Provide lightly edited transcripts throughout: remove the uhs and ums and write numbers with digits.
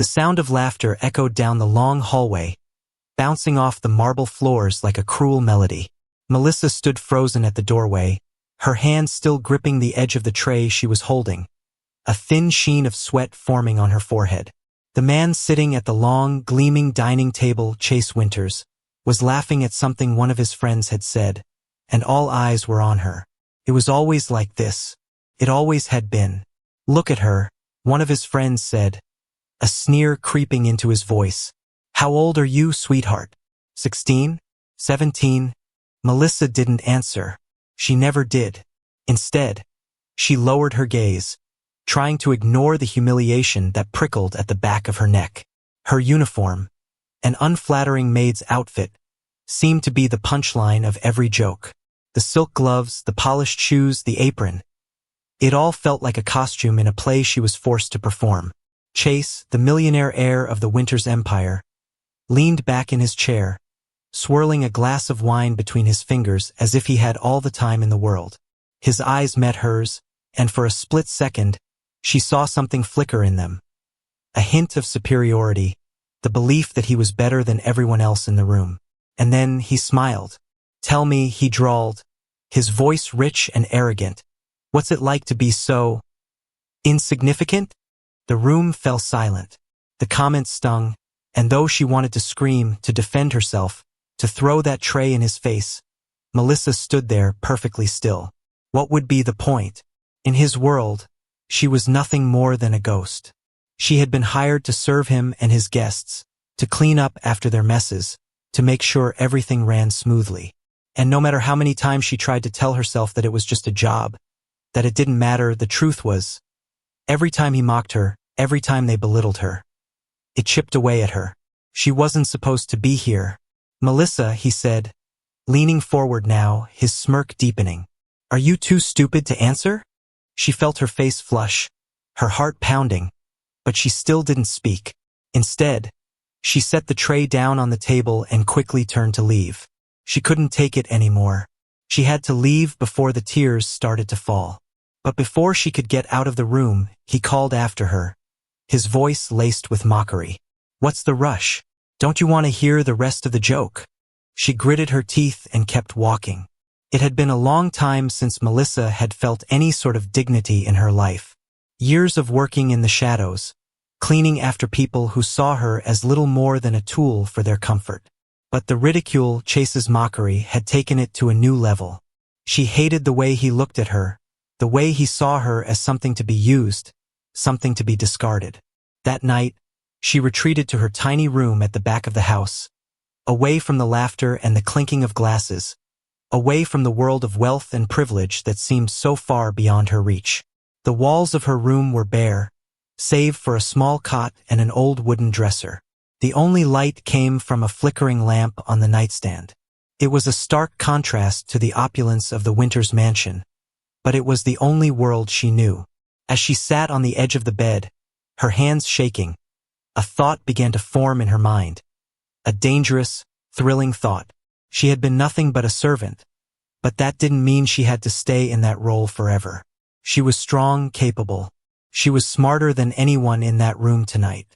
The sound of laughter echoed down the long hallway, bouncing off the marble floors like a cruel melody. Melissa stood frozen at the doorway, her hand still gripping the edge of the tray she was holding, a thin sheen of sweat forming on her forehead. The man sitting at the long, gleaming dining table, Chase Winters, was laughing at something one of his friends had said, and all eyes were on her. It was always like this. It always had been. Look at her, one of his friends said, a sneer creeping into his voice. How old are you, sweetheart? 16? 17? Melissa didn't answer. She never did. Instead, she lowered her gaze, trying to ignore the humiliation that prickled at the back of her neck. Her uniform, an unflattering maid's outfit, seemed to be the punchline of every joke. The silk gloves, the polished shoes, the apron. It all felt like a costume in a play she was forced to perform. Chase, the millionaire heir of the Winters empire, leaned back in his chair, swirling a glass of wine between his fingers as if he had all the time in the world. His eyes met hers, and for a split second, she saw something flicker in them. A hint of superiority, the belief that he was better than everyone else in the room. And then he smiled. Tell me, he drawled, his voice rich and arrogant. What's it like to be so insignificant? The room fell silent. The comment stung, and though she wanted to scream, to defend herself, to throw that tray in his face, Melissa stood there perfectly still. What would be the point? In his world, she was nothing more than a ghost. She had been hired to serve him and his guests, to clean up after their messes, to make sure everything ran smoothly. And no matter how many times she tried to tell herself that it was just a job, that it didn't matter, the truth was, every time he mocked her, every time they belittled her, it chipped away at her. She wasn't supposed to be here. Melissa, he said, leaning forward now, his smirk deepening. Are you too stupid to answer? She felt her face flush, her heart pounding, but she still didn't speak. Instead, she set the tray down on the table and quickly turned to leave. She couldn't take it anymore. She had to leave before the tears started to fall. But before she could get out of the room, he called after her, his voice laced with mockery. What's the rush? Don't you want to hear the rest of the joke? She gritted her teeth and kept walking. It had been a long time since Melissa had felt any sort of dignity in her life. Years of working in the shadows, cleaning after people who saw her as little more than a tool for their comfort. But the ridicule, Chase's mockery, had taken it to a new level. She hated the way he looked at her, the way he saw her as something to be used, something to be discarded. That night, she retreated to her tiny room at the back of the house, away from the laughter and the clinking of glasses, away from the world of wealth and privilege that seemed so far beyond her reach. The walls of her room were bare, save for a small cot and an old wooden dresser. The only light came from a flickering lamp on the nightstand. It was a stark contrast to the opulence of the Winters mansion, but it was the only world she knew. As she sat on the edge of the bed, her hands shaking, a thought began to form in her mind. A dangerous, thrilling thought. She had been nothing but a servant, but that didn't mean she had to stay in that role forever. She was strong, capable. She was smarter than anyone in that room tonight.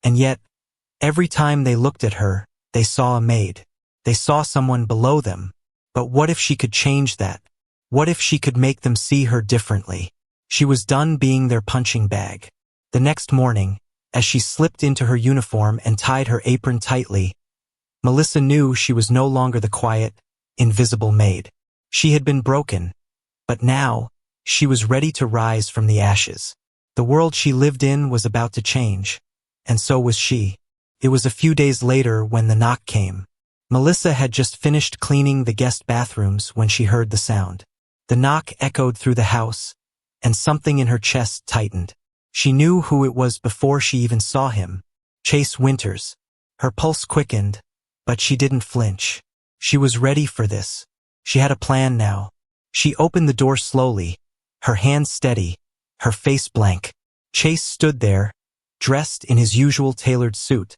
And yet, every time they looked at her, they saw a maid. They saw someone below them. But what if she could change that? What if she could make them see her differently? She was done being their punching bag. The next morning, as she slipped into her uniform and tied her apron tightly, Melissa knew she was no longer the quiet, invisible maid. She had been broken, but now, she was ready to rise from the ashes. The world she lived in was about to change, and so was she. It was a few days later when the knock came. Melissa had just finished cleaning the guest bathrooms when she heard the sound. The knock echoed through the house, and something in her chest tightened. She knew who it was before she even saw him. Chase Winters. Her pulse quickened, but she didn't flinch. She was ready for this. She had a plan now. She opened the door slowly, her hands steady, her face blank. Chase stood there, dressed in his usual tailored suit,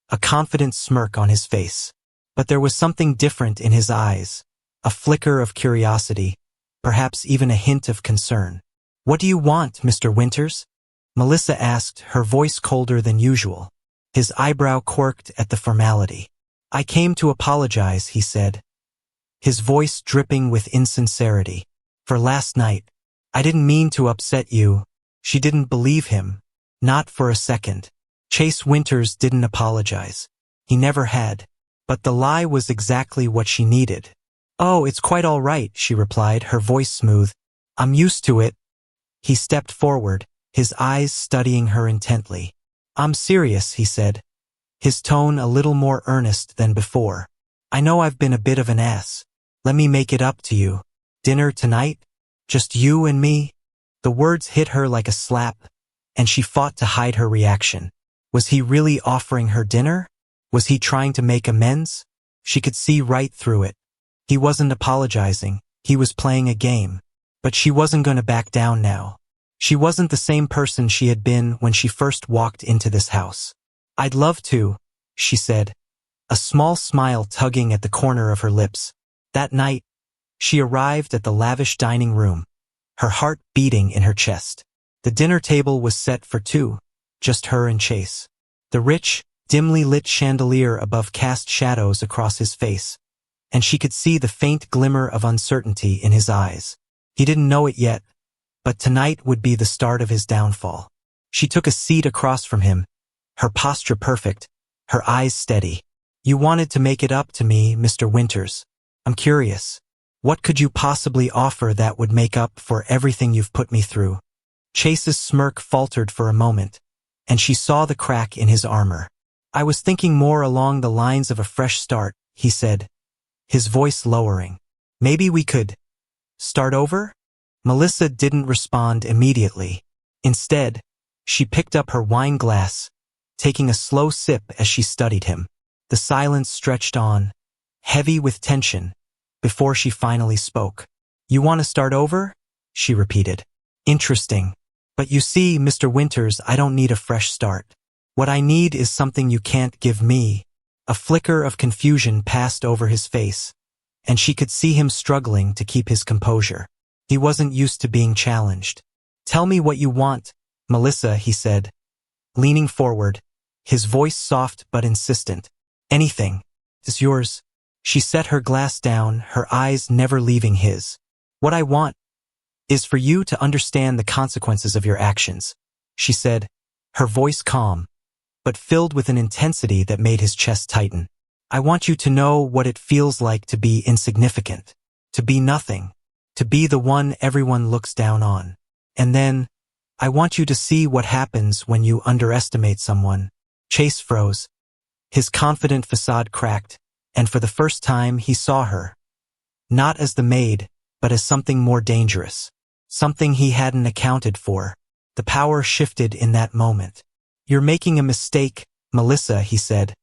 a confident smirk on his face. But there was something different in his eyes, a flicker of curiosity, perhaps even a hint of concern. What do you want, Mr. Winters? Melissa asked, her voice colder than usual. His eyebrow quirked at the formality. "I came to apologize," he said, his voice dripping with insincerity. "For last night. I didn't mean to upset you." She didn't believe him. Not for a second. Chase Winters didn't apologize. He never had. But the lie was exactly what she needed. "Oh, it's quite all right," she replied, her voice smooth. "I'm used to it." He stepped forward, his eyes studying her intently. "I'm serious," he said, his tone a little more earnest than before. "I know I've been a bit of an ass. Let me make it up to you. Dinner tonight? Just you and me?" The words hit her like a slap, and she fought to hide her reaction. Was he really offering her dinner? Was he trying to make amends? She could see right through it. He wasn't apologizing, he was playing a game. But she wasn't going to back down now. She wasn't the same person she had been when she first walked into this house. "I'd love to," she said, a small smile tugging at the corner of her lips. That night, she arrived at the lavish dining room, her heart beating in her chest. The dinner table was set for two, just her and Chase. The rich, dimly lit chandelier above cast shadows across his face, and she could see the faint glimmer of uncertainty in his eyes. He didn't know it yet, but tonight would be the start of his downfall. She took a seat across from him, her posture perfect, her eyes steady. "You wanted to make it up to me, Mr. Winters. I'm curious. What could you possibly offer that would make up for everything you've put me through?" Chase's smirk faltered for a moment, and she saw the crack in his armor. "I was thinking more along the lines of a fresh start," he said, his voice lowering. "Maybe we could start over?" Melissa didn't respond immediately. Instead, she picked up her wine glass, taking a slow sip as she studied him. The silence stretched on, heavy with tension, before she finally spoke. "You want to start over?" she repeated. "Interesting. But you see, Mr. Winters, I don't need a fresh start. What I need is something you can't give me." A flicker of confusion passed over his face, and she could see him struggling to keep his composure. He wasn't used to being challenged. "Tell me what you want, Melissa," he said, leaning forward, his voice soft but insistent. "Anything is yours." She set her glass down, her eyes never leaving his. "What I want is for you to understand the consequences of your actions," she said, her voice calm, but filled with an intensity that made his chest tighten. "I want you to know what it feels like to be insignificant, to be nothing, to be the one everyone looks down on. And then, I want you to see what happens when you underestimate someone." Chase froze. His confident facade cracked, and for the first time he saw her, not as the maid, but as something more dangerous, something he hadn't accounted for. The power shifted in that moment. "You're making a mistake, Melissa," he said,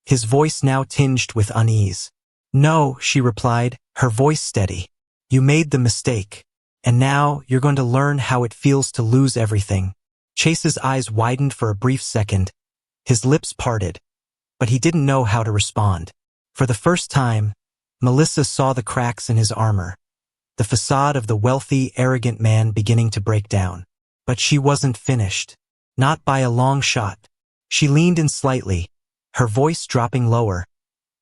his voice now tinged with unease. "No," she replied, her voice steady. "You made the mistake, and now you're going to learn how it feels to lose everything." Chase's eyes widened for a brief second, his lips parted, but he didn't know how to respond. For the first time, Melissa saw the cracks in his armor, the facade of the wealthy, arrogant man beginning to break down. But she wasn't finished. Not by a long shot. She leaned in slightly, her voice dropping lower,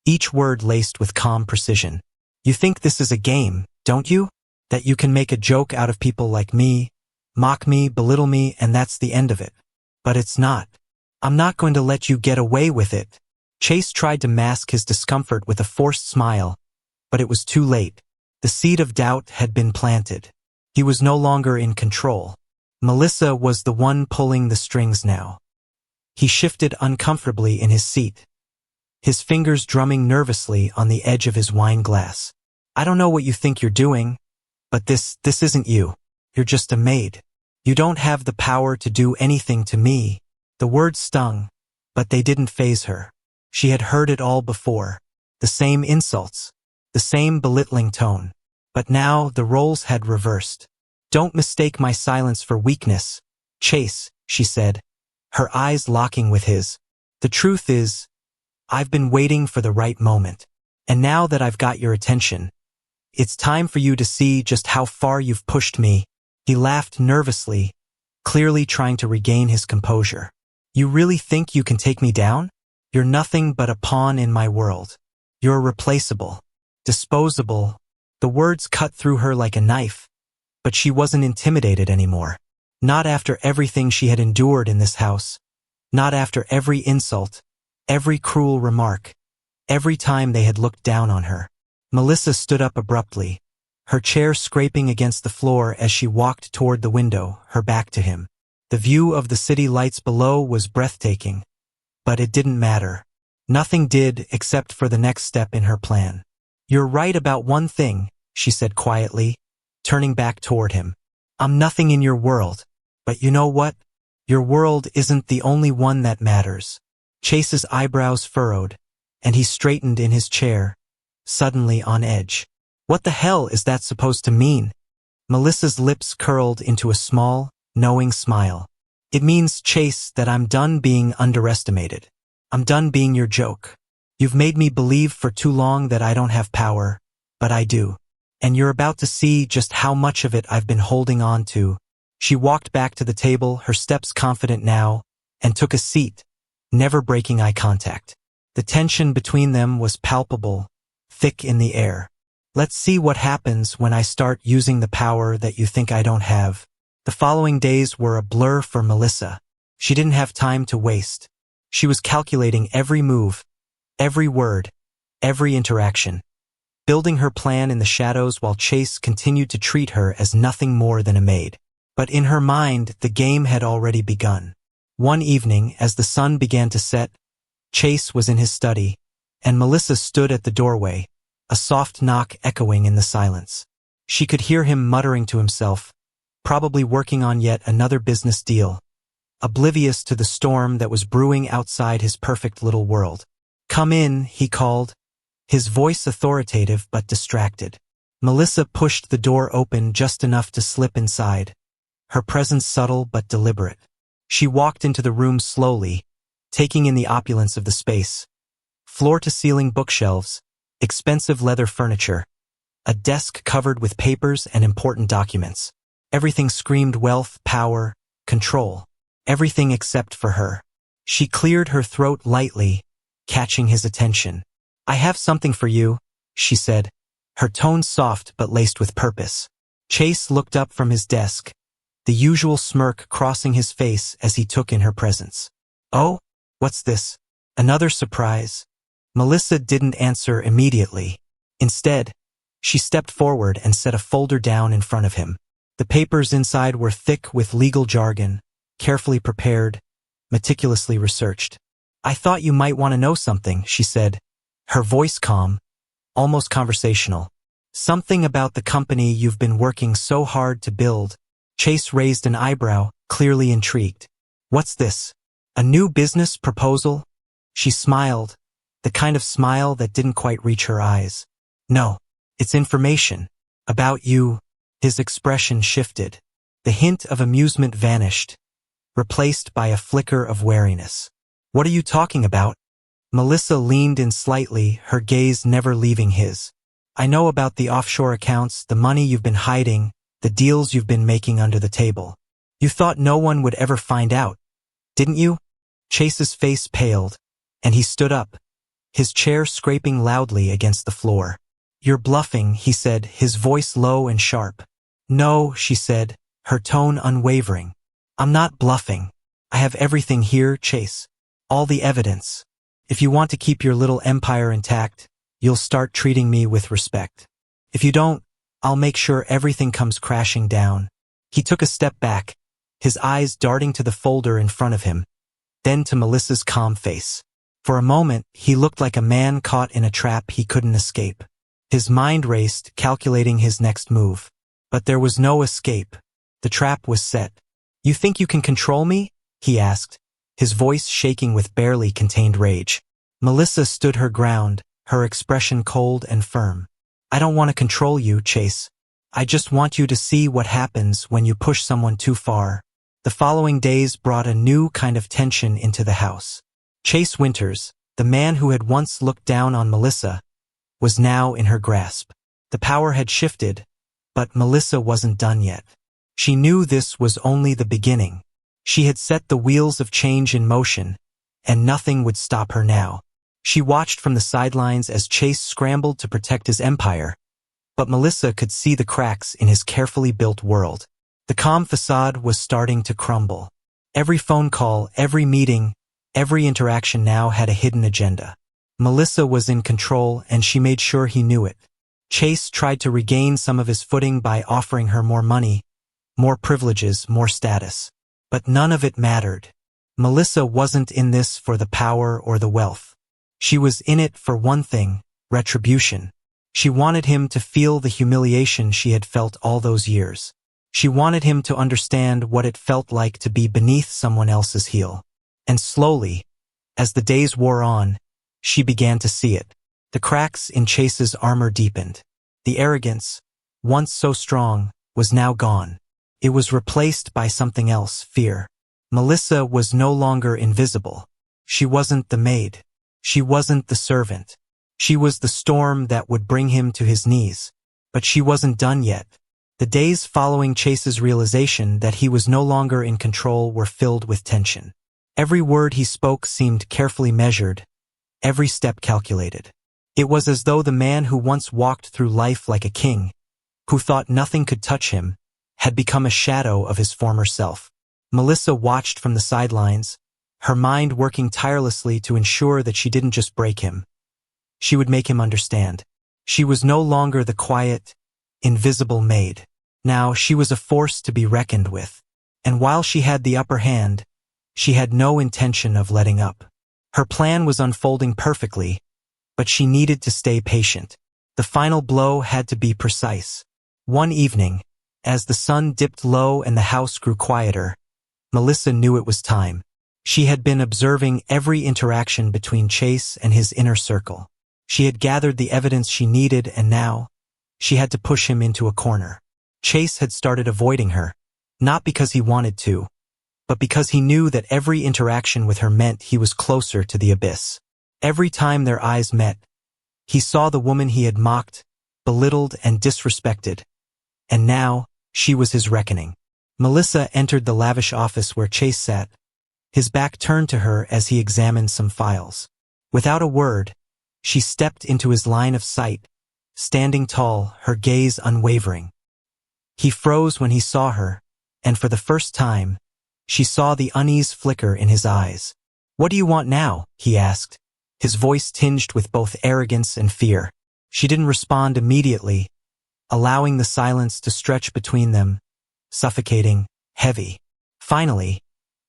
each word laced with calm precision. "You think this is a game, don't you? That you can make a joke out of people like me, mock me, belittle me, and that's the end of it. But it's not. I'm not going to let you get away with it." Chase tried to mask his discomfort with a forced smile, but it was too late. The seed of doubt had been planted. He was no longer in control. Melissa was the one pulling the strings now. He shifted uncomfortably in his seat, his fingers drumming nervously on the edge of his wine glass. "I don't know what you think you're doing, but this isn't you. You're just a maid. You don't have the power to do anything to me." The words stung, but they didn't faze her. She had heard it all before. The same insults, the same belittling tone. But now the roles had reversed. "Don't mistake my silence for weakness, Chase," she said, her eyes locking with his. "The truth is, I've been waiting for the right moment. And now that I've got your attention, it's time for you to see just how far you've pushed me." He laughed nervously, clearly trying to regain his composure. You really think you can take me down? You're nothing but a pawn in my world. You're replaceable. Disposable. The words cut through her like a knife, but she wasn't intimidated anymore. Not after everything she had endured in this house. Not after every insult, every cruel remark, every time they had looked down on her. Melissa stood up abruptly, her chair scraping against the floor as she walked toward the window, her back to him. The view of the city lights below was breathtaking, but it didn't matter. Nothing did except for the next step in her plan. You're right about one thing, she said quietly, turning back toward him. I'm nothing in your world, but you know what? Your world isn't the only one that matters. Chase's eyebrows furrowed, and he straightened in his chair, suddenly on edge. What the hell is that supposed to mean? Melissa's lips curled into a small, knowing smile. It means, Chase, that I'm done being underestimated. I'm done being your joke. You've made me believe for too long that I don't have power, but I do. And you're about to see just how much of it I've been holding on to. She walked back to the table, her steps confident now, and took a seat, never breaking eye contact. The tension between them was palpable, thick in the air. Let's see what happens when I start using the power that you think I don't have. The following days were a blur for Melissa. She didn't have time to waste. She was calculating every move, every word, every interaction, building her plan in the shadows while Chase continued to treat her as nothing more than a maid. But in her mind, the game had already begun. One evening, as the sun began to set, Chase was in his study, and Melissa stood at the doorway, a soft knock echoing in the silence. She could hear him muttering to himself, probably working on yet another business deal, oblivious to the storm that was brewing outside his perfect little world. Come in, he called, his voice authoritative but distracted. Melissa pushed the door open just enough to slip inside, her presence subtle but deliberate. She walked into the room slowly, taking in the opulence of the space. Floor-to-ceiling bookshelves, expensive leather furniture, a desk covered with papers and important documents. Everything screamed wealth, power, control. Everything except for her. She cleared her throat lightly, catching his attention. I have something for you, she said, her tone soft but laced with purpose. Chase looked up from his desk, the usual smirk crossing his face as he took in her presence. Oh, what's this? Another surprise? Melissa didn't answer immediately. Instead, she stepped forward and set a folder down in front of him. The papers inside were thick with legal jargon, carefully prepared, meticulously researched. I thought you might want to know something, she said, her voice calm, almost conversational. Something about the company you've been working so hard to build. Chase raised an eyebrow, clearly intrigued. What's this? A new business proposal? She smiled, the kind of smile that didn't quite reach her eyes. No, it's information. About you. His expression shifted. The hint of amusement vanished, replaced by a flicker of wariness. What are you talking about? Melissa leaned in slightly, her gaze never leaving his. I know about the offshore accounts, the money you've been hiding, the deals you've been making under the table. You thought no one would ever find out, didn't you? Chase's face paled, and he stood up, his chair scraping loudly against the floor. You're bluffing, he said, his voice low and sharp. No, she said, her tone unwavering. I'm not bluffing. I have everything here, Chase. All the evidence. If you want to keep your little empire intact, you'll start treating me with respect. If you don't, I'll make sure everything comes crashing down. He took a step back, his eyes darting to the folder in front of him, then to Melissa's calm face. For a moment, he looked like a man caught in a trap he couldn't escape. His mind raced, calculating his next move. But there was no escape. The trap was set. You think you can control me? He asked, his voice shaking with barely contained rage. Melissa stood her ground, her expression cold and firm. I don't want to control you, Chase. I just want you to see what happens when you push someone too far. The following days brought a new kind of tension into the house. Chase Winters, the man who had once looked down on Melissa, was now in her grasp. The power had shifted, but Melissa wasn't done yet. She knew this was only the beginning. She had set the wheels of change in motion, and nothing would stop her now. She watched from the sidelines as Chase scrambled to protect his empire, but Melissa could see the cracks in his carefully built world. The calm facade was starting to crumble. Every phone call, every meeting, every interaction now had a hidden agenda. Melissa was in control, and she made sure he knew it. Chase tried to regain some of his footing by offering her more money, more privileges, more status. But none of it mattered. Melissa wasn't in this for the power or the wealth. She was in it for one thing: retribution. She wanted him to feel the humiliation she had felt all those years. She wanted him to understand what it felt like to be beneath someone else's heel. And slowly, as the days wore on, she began to see it. The cracks in Chase's armor deepened. The arrogance, once so strong, was now gone. It was replaced by something else: fear. Melissa was no longer invisible. She wasn't the maid. She wasn't the servant. She was the storm that would bring him to his knees. But she wasn't done yet. The days following Chase's realization that he was no longer in control were filled with tension. Every word he spoke seemed carefully measured, every step calculated. It was as though the man who once walked through life like a king, who thought nothing could touch him, had become a shadow of his former self. Melissa watched from the sidelines, her mind working tirelessly to ensure that she didn't just break him. She would make him understand. She was no longer the quiet, invisible maid. Now she was a force to be reckoned with. And while she had the upper hand, she had no intention of letting up. Her plan was unfolding perfectly, but she needed to stay patient. The final blow had to be precise. One evening, as the sun dipped low and the house grew quieter, Melissa knew it was time. She had been observing every interaction between Chase and his inner circle. She had gathered the evidence she needed, and now, she had to push him into a corner. Chase had started avoiding her, not because he wanted to, but because he knew that every interaction with her meant he was closer to the abyss. Every time their eyes met, he saw the woman he had mocked, belittled, and disrespected. And now, she was his reckoning. Melissa entered the lavish office where Chase sat, his back turned to her as he examined some files. Without a word, she stepped into his line of sight, standing tall, her gaze unwavering. He froze when he saw her, and for the first time, she saw the unease flicker in his eyes. "What do you want now?" he asked, his voice tinged with both arrogance and fear. She didn't respond immediately, allowing the silence to stretch between them, suffocating, heavy. Finally,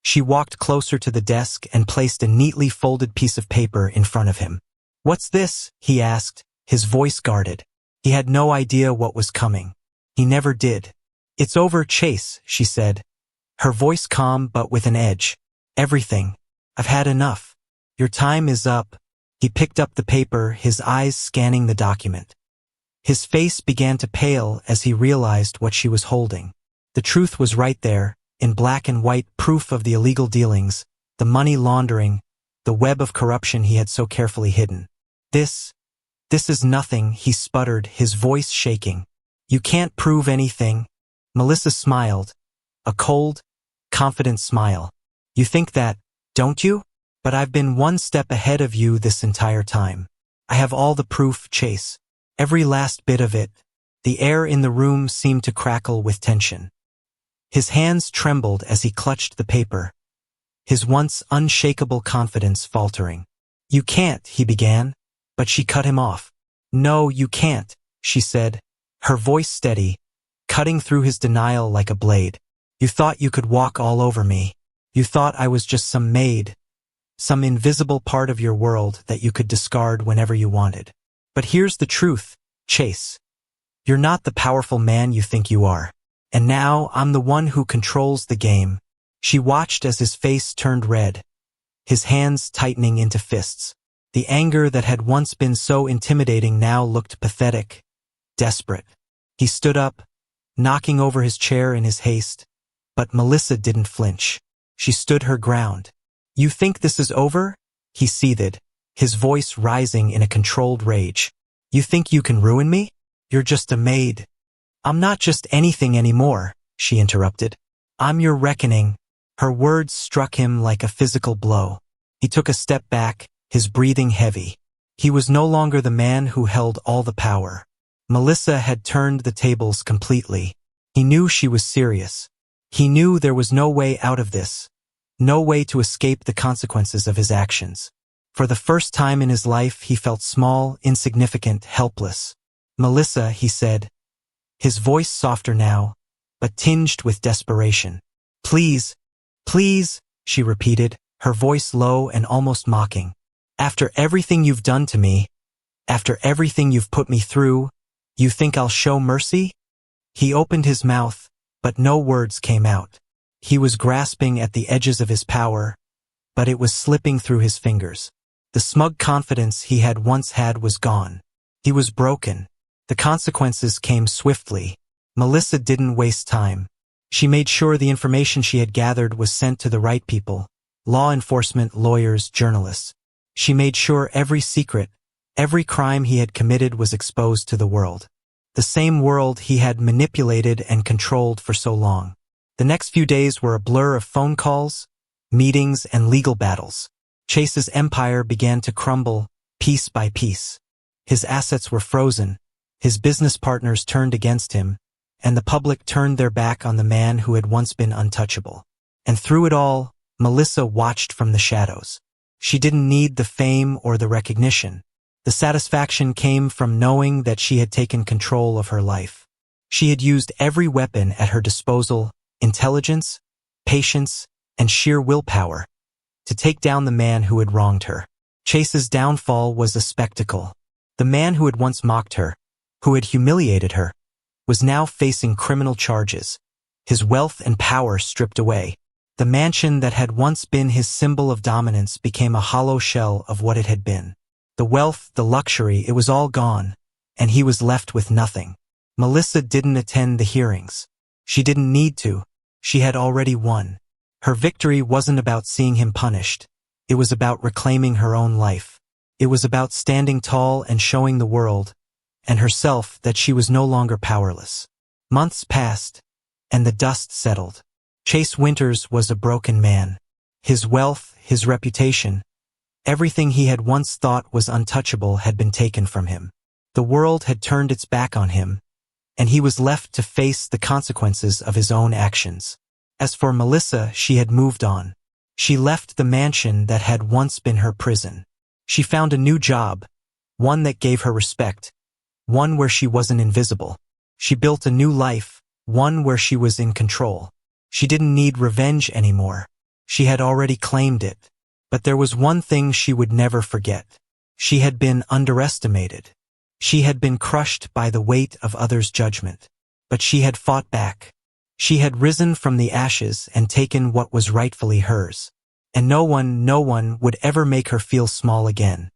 she walked closer to the desk and placed a neatly folded piece of paper in front of him. "What's this?" he asked, his voice guarded. He had no idea what was coming. He never did. "It's over, Chase," she said, her voice calm but with an edge. "Everything. I've had enough. Your time is up." He picked up the paper, his eyes scanning the document. His face began to pale as he realized what she was holding. The truth was right there, in black and white, proof of the illegal dealings, the money laundering, the web of corruption he had so carefully hidden. This is nothing," he sputtered, his voice shaking. "You can't prove anything." Melissa smiled, a cold, confident smile. "You think that, don't you? But I've been one step ahead of you this entire time. I have all the proof, Chase. Every last bit of it." The air in the room seemed to crackle with tension. His hands trembled as he clutched the paper, his once unshakable confidence faltering. "You can't," he began, but she cut him off. "No, you can't," she said, her voice steady, cutting through his denial like a blade. "You thought you could walk all over me. You thought I was just some maid, some invisible part of your world that you could discard whenever you wanted. But here's the truth, Chase. You're not the powerful man you think you are. And now I'm the one who controls the game." She watched as his face turned red, his hands tightening into fists. The anger that had once been so intimidating now looked pathetic, desperate. He stood up, knocking over his chair in his haste, but Melissa didn't flinch. She stood her ground. "You think this is over?" he seethed, his voice rising in a controlled rage. "You think you can ruin me? You're just a maid." "I'm not just anything anymore," she interrupted. "I'm your reckoning." Her words struck him like a physical blow. He took a step back, his breathing heavy. He was no longer the man who held all the power. Melissa had turned the tables completely. He knew she was serious. He knew there was no way out of this, no way to escape the consequences of his actions. For the first time in his life, he felt small, insignificant, helpless. "Melissa," he said, his voice softer now, but tinged with desperation. "Please, please," she repeated, her voice low and almost mocking. "After everything you've done to me, after everything you've put me through, you think I'll show mercy?" He opened his mouth, but no words came out. He was grasping at the edges of his power, but it was slipping through his fingers. The smug confidence he had once had was gone. He was broken. The consequences came swiftly. Melissa didn't waste time. She made sure the information she had gathered was sent to the right people: law enforcement, lawyers, journalists. She made sure every secret, every crime he had committed was exposed to the world. The same world he had manipulated and controlled for so long. The next few days were a blur of phone calls, meetings, and legal battles. Chase's empire began to crumble, piece by piece. His assets were frozen, his business partners turned against him, and the public turned their back on the man who had once been untouchable. And through it all, Melissa watched from the shadows. She didn't need the fame or the recognition. The satisfaction came from knowing that she had taken control of her life. She had used every weapon at her disposal: intelligence, patience, and sheer willpower, to take down the man who had wronged her. Chase's downfall was a spectacle. The man who had once mocked her, who had humiliated her, was now facing criminal charges, his wealth and power stripped away. The mansion that had once been his symbol of dominance became a hollow shell of what it had been. The wealth, the luxury, it was all gone, and he was left with nothing. Melissa didn't attend the hearings. She didn't need to. She had already won. Her victory wasn't about seeing him punished. It was about reclaiming her own life. It was about standing tall and showing the world, and herself, that she was no longer powerless. Months passed, and the dust settled. Chase Winters was a broken man. His wealth, his reputation, everything he had once thought was untouchable had been taken from him. The world had turned its back on him, and he was left to face the consequences of his own actions. As for Melissa, she had moved on. She left the mansion that had once been her prison. She found a new job, one that gave her respect, one where she wasn't invisible. She built a new life, one where she was in control. She didn't need revenge anymore. She had already claimed it. But there was one thing she would never forget. She had been underestimated. She had been crushed by the weight of others' judgment. But she had fought back. She had risen from the ashes and taken what was rightfully hers. And no one would ever make her feel small again.